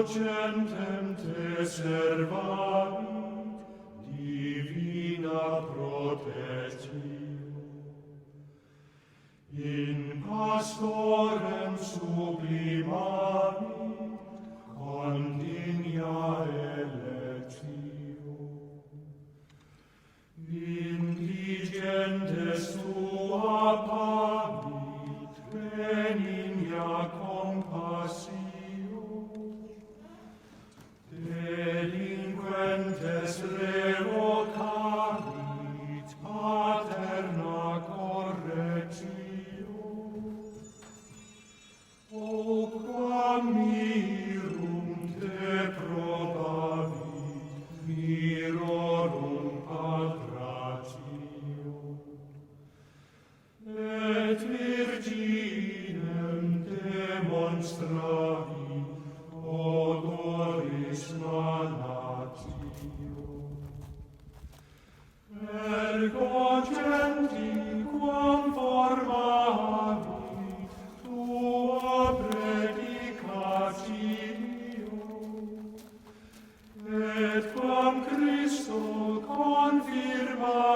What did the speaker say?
gentem te servavit divina protetio. In pastorem sublimavit condigna electio. Indigentes tua pavit benigna compassio. Delinquentes revocavit paterna correctio. O quam mirum te probavit, mirorum ad gratio. Et virginem demonstravit odoris manatio. Ergo genti quam formavit tua predicatio, et quam Christo confirmavit